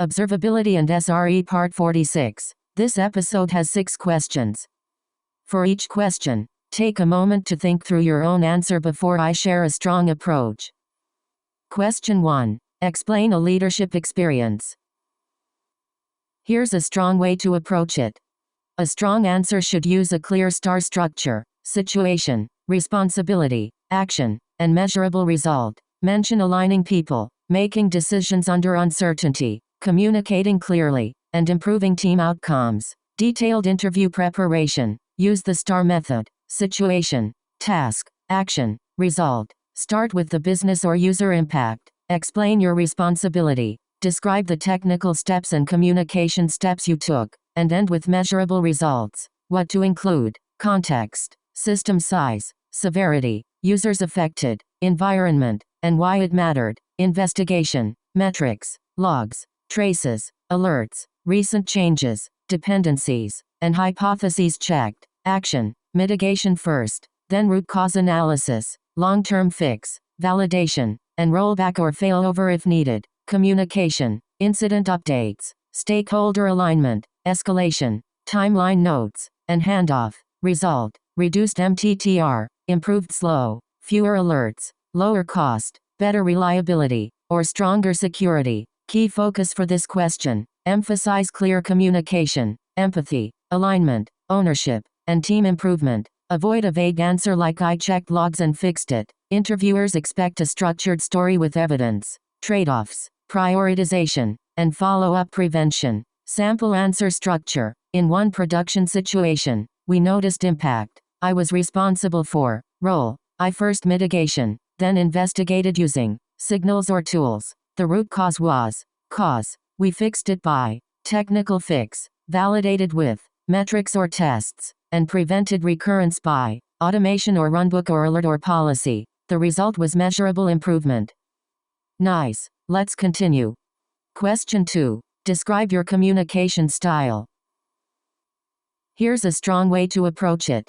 Observability and SRE Part 46. This episode has 6 questions. For each question, take a moment to think through your own answer before I share a strong approach. Question 1. Explain a leadership experience. Here's a strong way to approach it. A strong answer should use a clear star structure: situation, responsibility, action, and measurable result. Mention aligning people, making decisions under uncertainty, communicating clearly, and improving team outcomes. Detailed interview preparation. Use the STAR method: situation, task, action, result. Start with the business or user impact. Explain your responsibility. Describe the technical steps and communication steps you took, and end with measurable results. What to include: context, system size, severity, users affected, environment, and why it mattered, investigation, metrics, logs, traces, alerts, recent changes, dependencies, and hypotheses checked. Action, mitigation first, then root cause analysis, long-term fix, validation, and rollback or failover if needed. Communication, incident updates, stakeholder alignment, escalation, timeline notes, and handoff. Result, reduced MTTR, improved slow, fewer alerts, lower cost, better reliability, or stronger security. Key focus for this question: emphasize clear communication, empathy, alignment, ownership, and team improvement. Avoid a vague answer like "I checked logs and fixed it." Interviewers expect a structured story with evidence. Trade-offs, prioritization, and follow-up prevention. Sample answer structure. In one production situation, we noticed impact. I was responsible for. Role: I first mitigation, then investigated using signals or tools. The root cause was. Cause: we fixed it by. Technical fix: validated with metrics or tests, and prevented recurrence by automation or runbook or alert or policy. The result was measurable improvement. Nice. Let's continue. Question 2. Describe your communication style. Here's a strong way to approach it.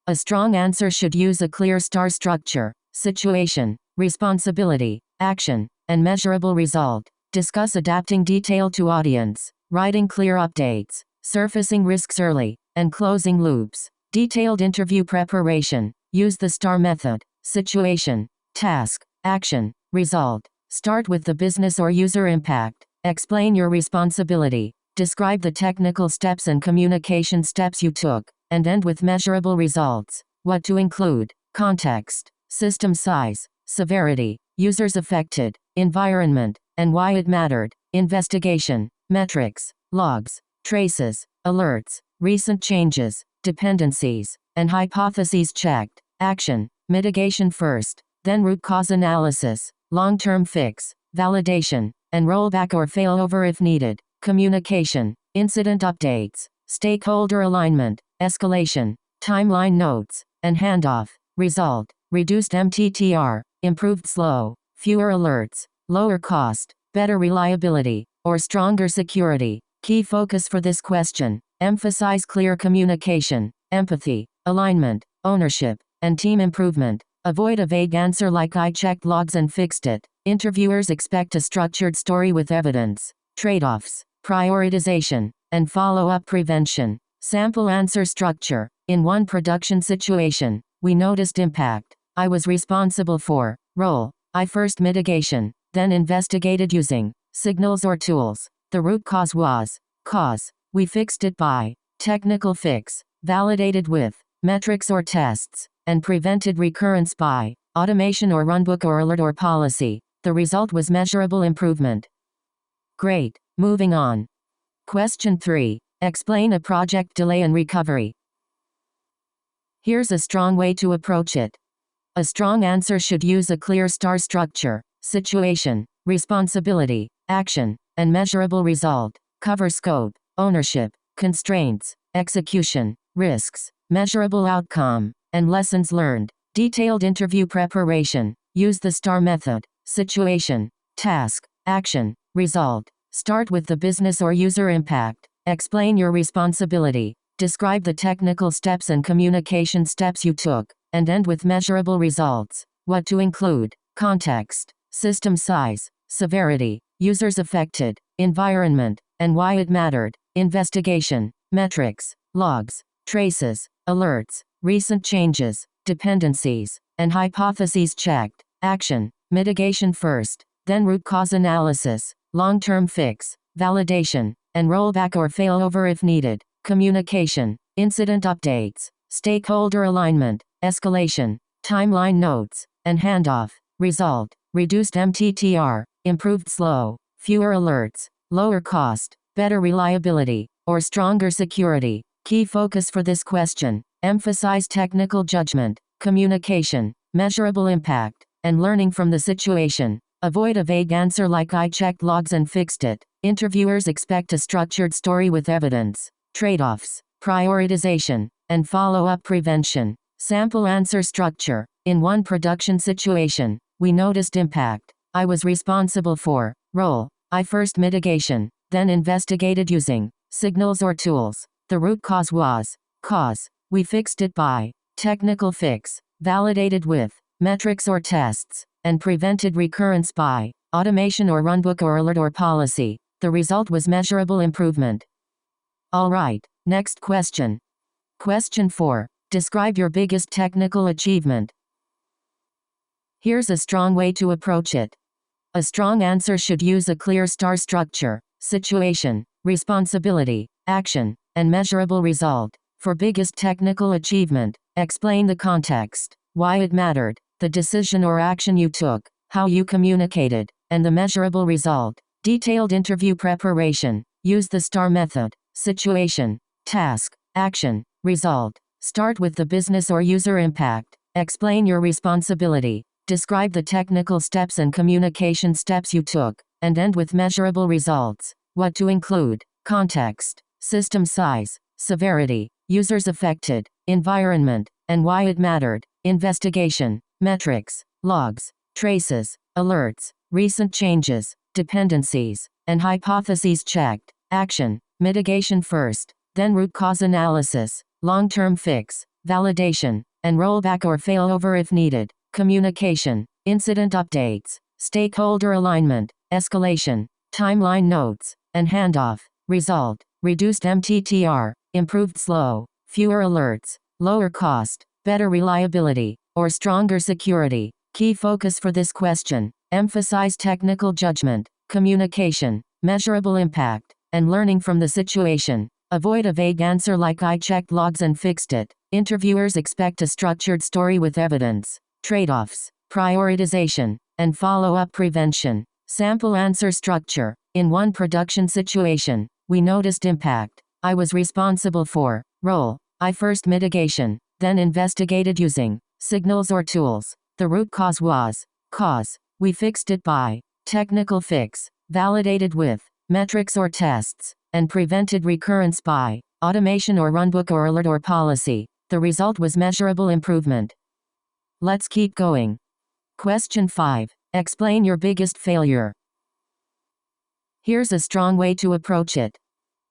A strong answer should use a clear STAR structure: situation, responsibility, action, and measurable result. Discuss adapting detail to audience, writing clear updates, surfacing risks early, and closing loops. Detailed interview preparation. Use the STAR method: situation, task, action, result. Start with the business or user impact. Explain your responsibility. Describe the technical steps and communication steps you took, and end with measurable results. What to include: context, system size, severity, users affected, environment, and why it mattered, investigation, metrics, logs, traces, alerts, recent changes, dependencies, and hypotheses checked. Action, mitigation first, then root cause analysis, long-term fix, validation, and rollback or failover if needed. Communication, incident updates, stakeholder alignment, escalation, timeline notes, and handoff. Result, reduced MTTR, improved slow, fewer alerts, lower cost, better reliability, or stronger security. Key focus for this question: emphasize clear communication, empathy, alignment, ownership, and team improvement. Avoid a vague answer like "I checked logs and fixed it." Interviewers expect a structured story with evidence. Trade-offs, prioritization, and follow-up prevention. Sample answer structure. In one production situation, we noticed impact. I was responsible for. Role: I first mitigation, then investigated using signals or tools. The root cause was. Cause: we fixed it by. Technical fix: validated with metrics or tests, and prevented recurrence by automation or runbook or alert or policy. The result was measurable improvement. Great. Moving on. Question 3. Explain a project delay and recovery. Here's a strong way to approach it. A strong answer should use a clear STAR structure: situation, responsibility, action, and measurable result. Cover scope, ownership, constraints, execution, risks, measurable outcome, and lessons learned. Detailed interview preparation. Use the STAR method: situation, task, action, result. Start with the business or user impact. Explain your responsibility. Describe the technical steps and communication steps you took, and end with measurable results. What to include: context, system size, severity, users affected, environment, and why it mattered, investigation, metrics, logs, traces, alerts, recent changes, dependencies, and hypotheses checked, action, mitigation first, then root cause analysis, long-term fix, validation, and rollback or failover if needed, communication, incident updates, stakeholder alignment, escalation, timeline notes, and handoff, result, reduced MTTR, improved slow, fewer alerts, lower cost, better reliability, or stronger security. Key focus for this question, emphasize technical judgment, communication, measurable impact, and learning from the situation. Avoid a vague answer like "I checked logs and fixed it." Interviewers expect a structured story with evidence. Trade-offs, prioritization, and follow-up prevention. Sample answer structure. In one production situation, we noticed impact. I was responsible for. Role. I first mitigation, then investigated using signals or tools. The root cause was. Cause. We fixed it by. Technical fix. Validated with metrics or tests, and prevented recurrence by automation or runbook or alert or policy. The result was measurable improvement. Alright, next question. Question 4. Describe your biggest technical achievement. Here's a strong way to approach it. A strong answer should use a clear star structure, situation, responsibility, action, and measurable result. For biggest technical achievement, explain the context, why it mattered, the decision or action you took, how you communicated, and the measurable result. Detailed interview preparation. Use the STAR method. Situation, task, action, result. Start with the business or user impact. Explain your responsibility. Describe the technical steps and communication steps you took, and end with measurable results. What to include. Context, system size, severity, users affected, environment, and why it mattered. Investigation, metrics, logs, traces, alerts, recent changes, dependencies, and hypotheses checked. Action, mitigation first, then root cause analysis, long-term fix, validation, and rollback or failover if needed. Communication, incident updates, stakeholder alignment, escalation, timeline notes, and handoff. Result, reduced MTTR, improved slow, fewer alerts, lower cost, better reliability, or stronger security. Key focus for this question, emphasize technical judgment, communication, measurable impact, and learning from the situation. Avoid a vague answer like "I checked logs and fixed it." Interviewers expect a structured story with evidence. Trade-offs, prioritization, and follow-up prevention. Sample answer structure. In one production situation, we noticed impact. I was responsible for. Role. I first mitigation, then investigated using signals or tools. The root cause was. Cause. We fixed it by technical fix, validated with metrics or tests, and prevented recurrence by automation or runbook or alert or policy. The result was measurable improvement. Let's keep going. Question 5. Explain your biggest failure. Here's a strong way to approach it.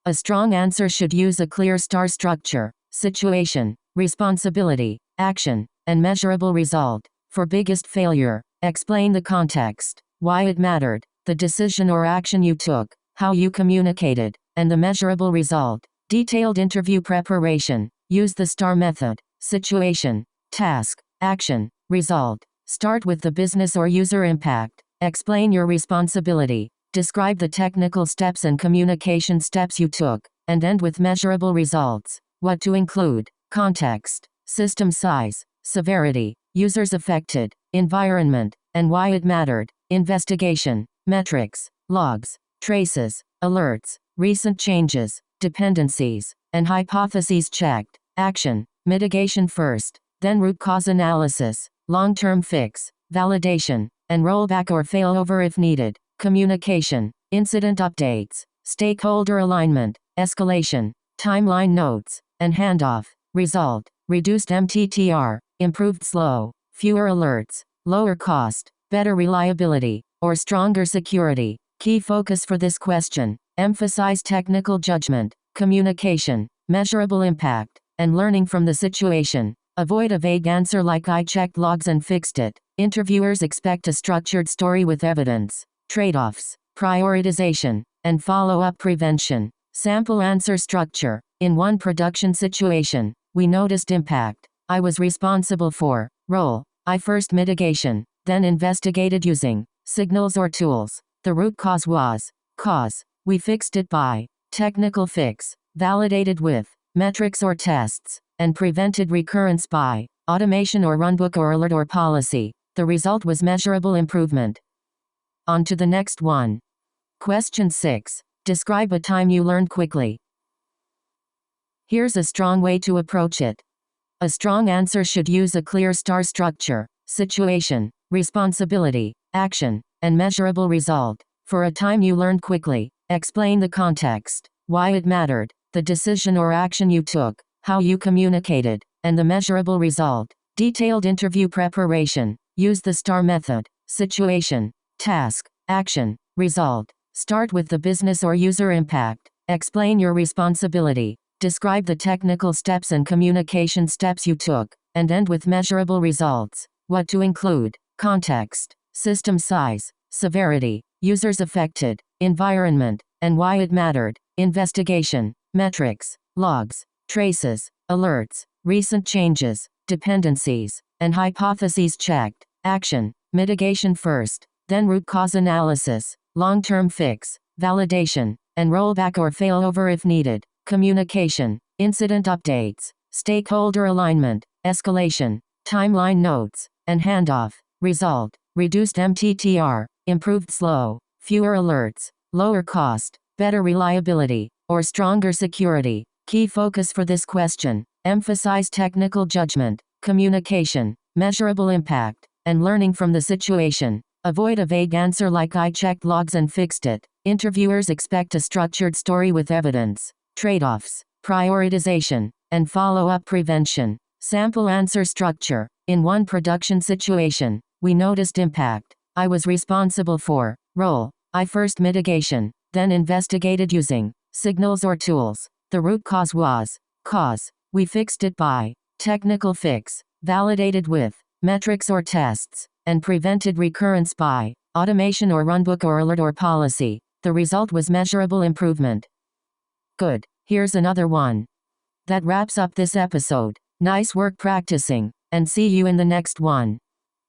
A strong answer should use a clear star structure, situation, responsibility, action, and measurable result. For biggest failure, explain the context, why it mattered, the decision or action you took, how you communicated, and the measurable result. Detailed interview preparation. Use the STAR method. Situation, task, action, result. Start with the business or user impact. Explain your responsibility. Describe the technical steps and communication steps you took, and end with measurable results. What to include. Context, system size, severity, users affected, environment, and why it mattered. Investigation, metrics, logs, traces, alerts, recent changes, dependencies, and hypotheses checked. Action, mitigation first, then root cause analysis, long-term fix, validation, and rollback or failover if needed. Communication, incident updates, stakeholder alignment, escalation, timeline notes, and handoff. Result, reduced MTTR, improved slow, fewer alerts, lower cost, better reliability, or stronger security. Key focus for this question, emphasize technical judgment, communication, measurable impact, and learning from the situation. Avoid a vague answer like "I checked logs and fixed it." Interviewers expect a structured story with evidence. Trade-offs, prioritization, and follow-up prevention. Sample answer structure. In one production situation, we noticed impact. I was responsible for. Role. I first mitigation, then investigated using signals or tools. The root cause was cause. We fixed it by technical fix, validated with metrics or tests, and prevented recurrence by automation or runbook or alert or policy. The result was measurable improvement. On to the next one. Question 6. Describe a time you learned quickly. Here's a strong way to approach it. A strong answer should use a clear star structure: situation, responsibility, action, and measurable result. For a time you learned quickly, explain the context, why it mattered, the decision or action you took, how you communicated, and the measurable result. Detailed interview preparation. Use the STAR method: situation, task, action, result. Start with the business or user impact. Explain your responsibility. Describe the technical steps and communication steps you took, and end with measurable results. What to include: context, system size, severity, users affected, environment, and why it mattered, investigation, metrics, logs, traces, alerts, recent changes, dependencies, and hypotheses checked. Action, mitigation first, then root cause analysis, long-term fix, validation, and rollback or failover if needed. Communication, incident updates, stakeholder alignment, escalation, timeline notes, and handoff. Result: reduced MTTR, improved slow, fewer alerts, lower cost, better reliability, or stronger security. Key focus for this question: emphasize technical judgment, communication, measurable impact, and learning from the situation. Avoid a vague answer like "I checked logs and fixed it." Interviewers expect a structured story with evidence. Trade-offs, prioritization, and follow-up prevention. Sample answer structure. In one production situation, we noticed impact. I was responsible for. Role: I first mitigation, then investigated using signals or tools. The root cause was cause. We fixed it by technical fix, validated with metrics or tests, and prevented recurrence by automation or runbook or alert or policy. The result was measurable improvement. Good. Here's another one. That wraps up this episode. Nice work practicing, and see you in the next one.